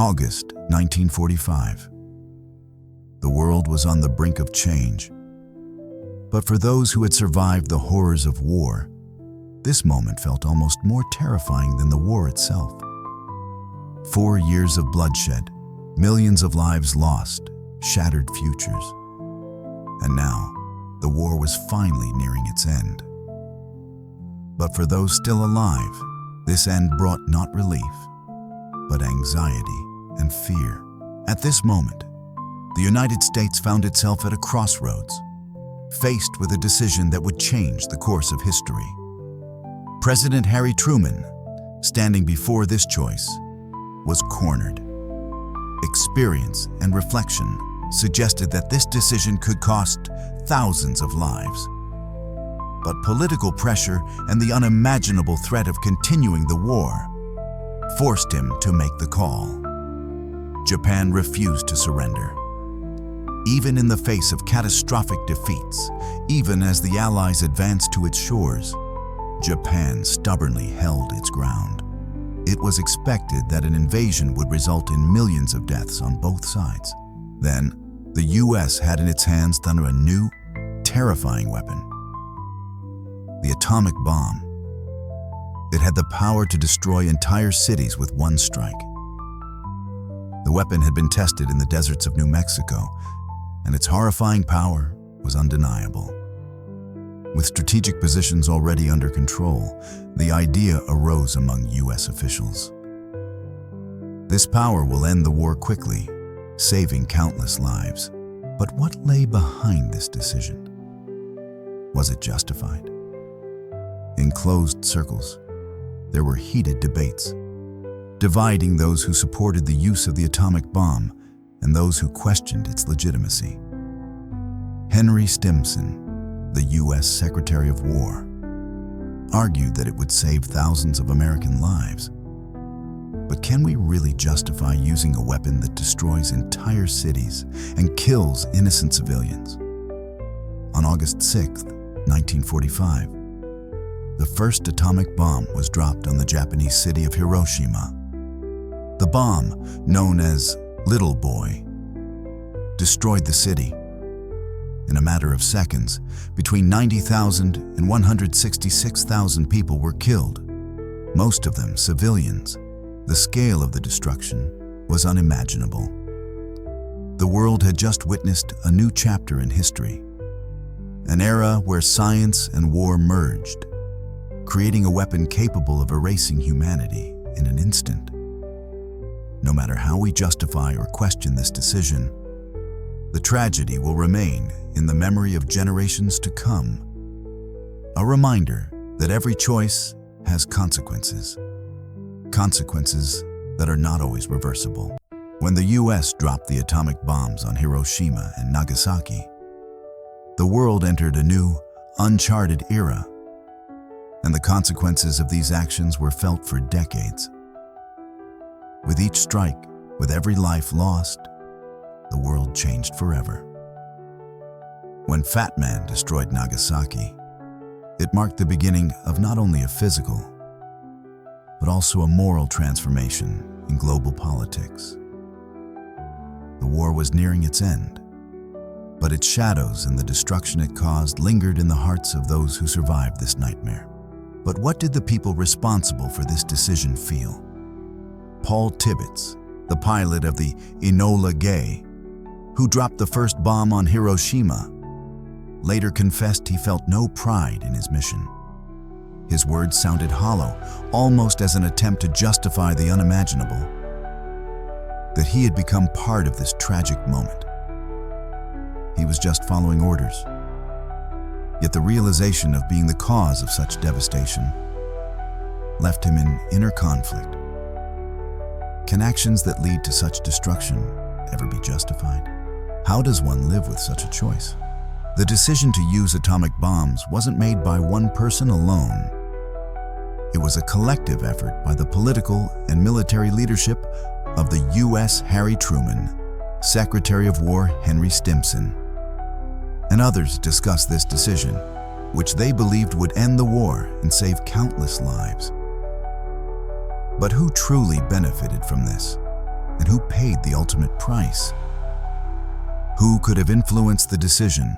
August 1945. The world was on the brink of change. But for those who had survived the horrors of war, this moment felt almost more terrifying than the war itself. 4 years of bloodshed, millions of lives lost, shattered futures. And now, the war was finally nearing its end. But for those still alive, this end brought not relief, but anxiety and fear. At this moment, the United States found itself at a crossroads, faced with a decision that would change the course of history. President Harry Truman, standing before this choice, was cornered. Experience and reflection suggested that this decision could cost thousands of lives. But political pressure and the unimaginable threat of continuing the war forced him to make the call. Japan refused to surrender. Even in the face of catastrophic defeats, even as the Allies advanced to its shores, Japan stubbornly held its ground. It was expected that an invasion would result in millions of deaths on both sides. Then, the US had in its hands a new, terrifying weapon: the atomic bomb. It had the power to destroy entire cities with one strike. The weapon had been tested in the deserts of New Mexico, and its horrifying power was undeniable. With strategic positions already under control, the idea arose among US officials. This power will end the war quickly, saving countless lives. But what lay behind this decision? Was it justified? In closed circles, there were heated debates, dividing those who supported the use of the atomic bomb and those who questioned its legitimacy. Henry Stimson, the US Secretary of War, argued that it would save thousands of American lives. But can we really justify using a weapon that destroys entire cities and kills innocent civilians? On August 6, 1945, the first atomic bomb was dropped on the Japanese city of Hiroshima. The bomb, known as Little Boy, destroyed the city. In a matter of seconds, between 90,000 and 166,000 people were killed, most of them civilians. The scale of the destruction was unimaginable. The world had just witnessed a new chapter in history, an era where science and war merged, creating a weapon capable of erasing humanity in an instant. No matter how we justify or question this decision, the tragedy will remain in the memory of generations to come. A reminder that every choice has consequences. Consequences that are not always reversible. When the US dropped the atomic bombs on Hiroshima and Nagasaki, the world entered a new, uncharted era, and the consequences of these actions were felt for decades. With each strike, with every life lost, the world changed forever. When Fat Man destroyed Nagasaki, it marked the beginning of not only a physical, but also a moral transformation in global politics. The war was nearing its end, but its shadows and the destruction it caused lingered in the hearts of those who survived this nightmare. But what did the people responsible for this decision feel? Paul Tibbets, the pilot of the Enola Gay, who dropped the first bomb on Hiroshima, later confessed he felt no pride in his mission. His words sounded hollow, almost as an attempt to justify the unimaginable, that he had become part of this tragic moment. He was just following orders. Yet the realization of being the cause of such devastation left him in inner conflict. Can actions that lead to such destruction ever be justified? How does one live with such a choice? The decision to use atomic bombs wasn't made by one person alone. It was a collective effort by the political and military leadership of the US Harry Truman, Secretary of War Henry Stimson, and others discussed this decision, which they believed would end the war and save countless lives. But who truly benefited from this? And who paid the ultimate price? Who could have influenced the decision,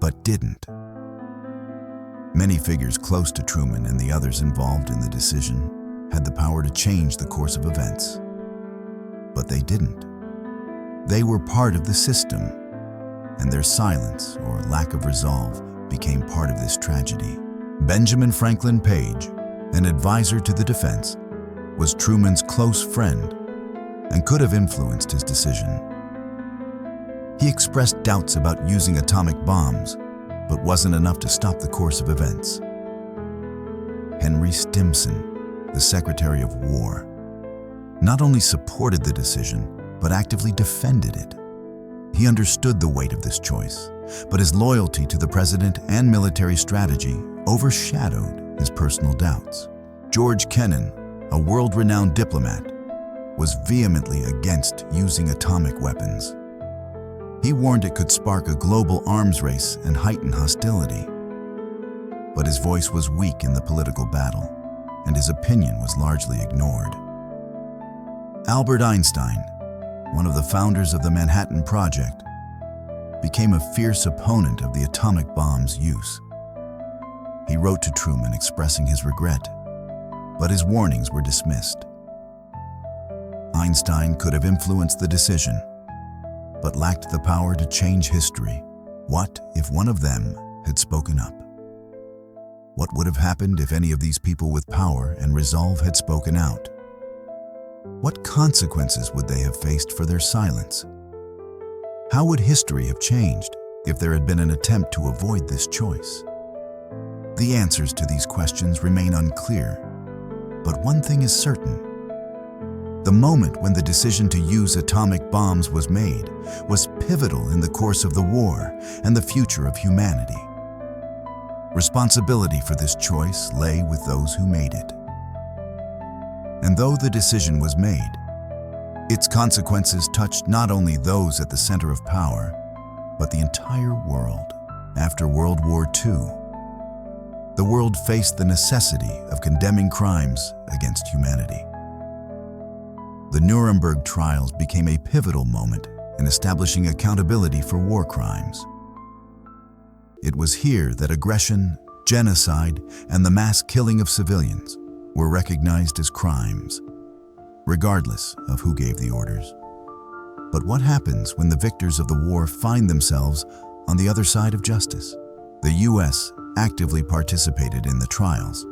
but didn't? Many figures close to Truman and the others involved in the decision had the power to change the course of events. But they didn't. They were part of the system, and their silence or lack of resolve became part of this tragedy. Benjamin Franklin Page, an advisor to the defense, was Truman's close friend and could have influenced his decision. He expressed doubts about using atomic bombs, but wasn't enough to stop the course of events. Henry Stimson, the Secretary of War, not only supported the decision, but actively defended it. He understood the weight of this choice, but his loyalty to the president and military strategy overshadowed his personal doubts. George Kennan, a world-renowned diplomat, was vehemently against using atomic weapons. He warned it could spark a global arms race and heighten hostility. But his voice was weak in the political battle, and his opinion was largely ignored. Albert Einstein, one of the founders of the Manhattan Project, became a fierce opponent of the atomic bomb's use. He wrote to Truman expressing his regret, but his warnings were dismissed. Einstein could have influenced the decision, but lacked the power to change history. What if one of them had spoken up? What would have happened if any of these people with power and resolve had spoken out? What consequences would they have faced for their silence? How would history have changed if there had been an attempt to avoid this choice? The answers to these questions remain unclear, but one thing is certain. The moment when the decision to use atomic bombs was made was pivotal in the course of the war and the future of humanity. Responsibility for this choice lay with those who made it. And though the decision was made, its consequences touched not only those at the center of power, but the entire world. After World War II, the world faced the necessity of condemning crimes against humanity. The Nuremberg trials became a pivotal moment in establishing accountability for war crimes. It was here that aggression, genocide, and the mass killing of civilians were recognized as crimes, regardless of who gave the orders. But what happens when the victors of the war find themselves on the other side of justice? The U.S. actively participated in the trials,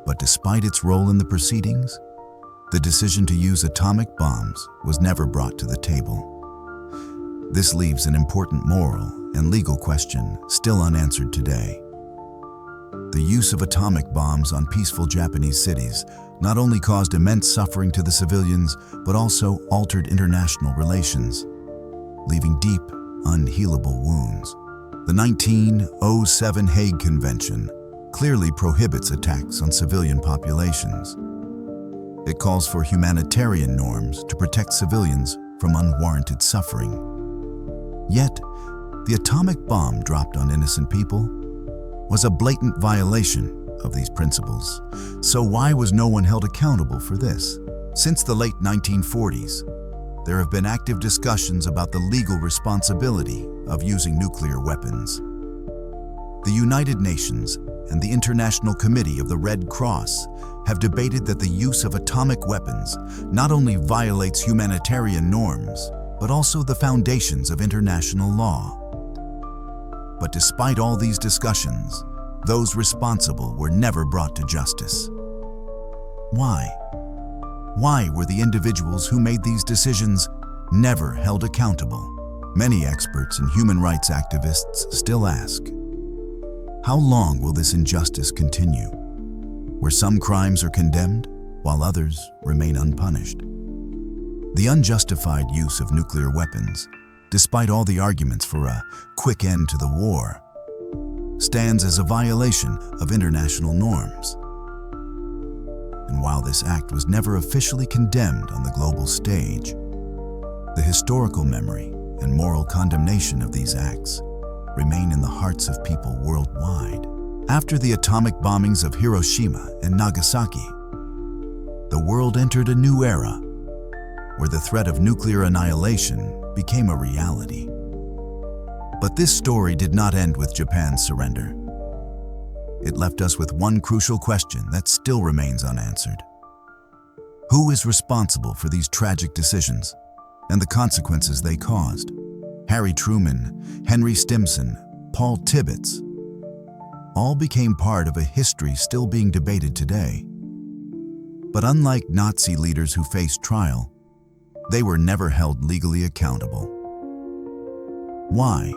but despite its role in the proceedings, the decision to use atomic bombs was never brought to the table. This leaves an important moral and legal question still unanswered today. The use of atomic bombs on peaceful Japanese cities not only caused immense suffering to the civilians, but also altered international relations, leaving deep, unhealable wounds. The 1907 Hague Convention clearly prohibits attacks on civilian populations. It calls for humanitarian norms to protect civilians from unwarranted suffering. Yet, the atomic bomb dropped on innocent people was a blatant violation of these principles. So why was no one held accountable for this? Since the late 1940s, there have been active discussions about the legal responsibility of using nuclear weapons. The United Nations and the International Committee of the Red Cross have debated that the use of atomic weapons not only violates humanitarian norms, but also the foundations of international law. But despite all these discussions, those responsible were never brought to justice. Why? Why were the individuals who made these decisions never held accountable? Many experts and human rights activists still ask, how long will this injustice continue, where some crimes are condemned while others remain unpunished? The unjustified use of nuclear weapons, despite all the arguments for a quick end to the war, stands as a violation of international norms. And while this act was never officially condemned on the global stage, the historical memory and moral condemnation of these acts remain in the hearts of people worldwide. After the atomic bombings of Hiroshima and Nagasaki, the world entered a new era, where the threat of nuclear annihilation became a reality. But this story did not end with Japan's surrender. It left us with one crucial question that still remains unanswered. Who is responsible for these tragic decisions and the consequences they caused? Harry Truman, Henry Stimson, Paul Tibbets, all became part of a history still being debated today. But unlike Nazi leaders who faced trial, they were never held legally accountable. Why?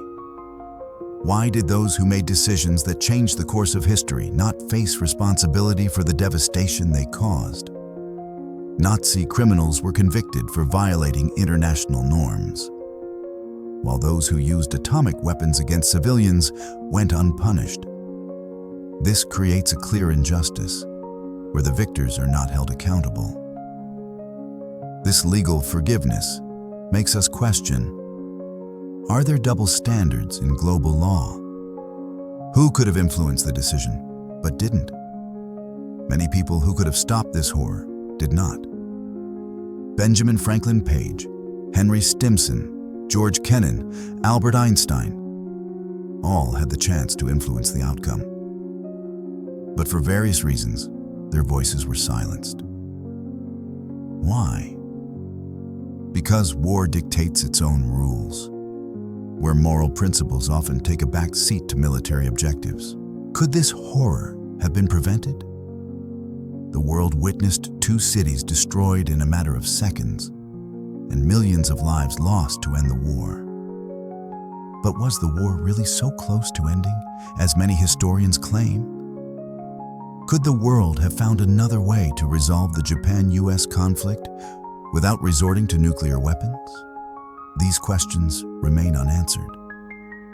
Why did those who made decisions that changed the course of history not face responsibility for the devastation they caused? Nazi criminals were convicted for violating international norms, while those who used atomic weapons against civilians went unpunished. This creates a clear injustice, where the victors are not held accountable. This legal forgiveness makes us question, are there double standards in global law? Who could have influenced the decision, but didn't? Many people who could have stopped this horror did not. Benjamin Franklin Page, Henry Stimson, George Kennan, Albert Einstein, all had the chance to influence the outcome. But for various reasons, their voices were silenced. Why? Because war dictates its own rules, where moral principles often take a back seat to military objectives. Could this horror have been prevented? The world witnessed 2 cities destroyed in a matter of seconds, and millions of lives lost to end the war. But was the war really so close to ending, as many historians claim? Could the world have found another way to resolve the Japan-US conflict without resorting to nuclear weapons? These questions remain unanswered.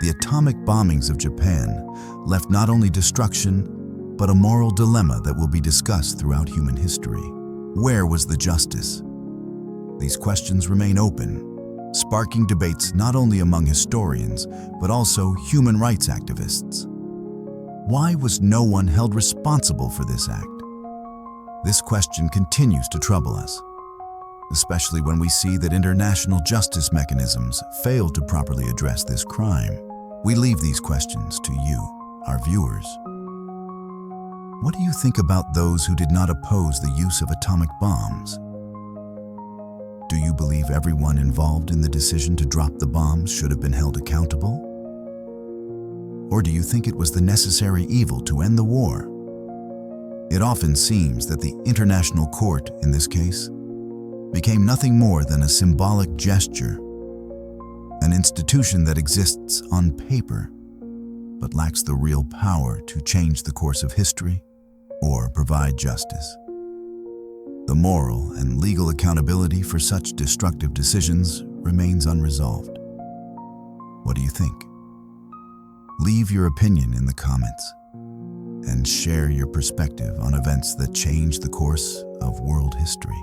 The atomic bombings of Japan left not only destruction, but a moral dilemma that will be discussed throughout human history. Where was the justice? These questions remain open, sparking debates not only among historians, but also human rights activists. Why was no one held responsible for this act? This question continues to trouble us, especially when we see that international justice mechanisms failed to properly address this crime. We leave these questions to you, our viewers. What do you think about those who did not oppose the use of atomic bombs? Do you believe everyone involved in the decision to drop the bombs should have been held accountable? Or do you think it was the necessary evil to end the war? It often seems that the International Court, in this case, became nothing more than a symbolic gesture, an institution that exists on paper, but lacks the real power to change the course of history or provide justice. The moral and legal accountability for such destructive decisions remains unresolved. What do you think? Leave your opinion in the comments and share your perspective on events that changed the course of world history.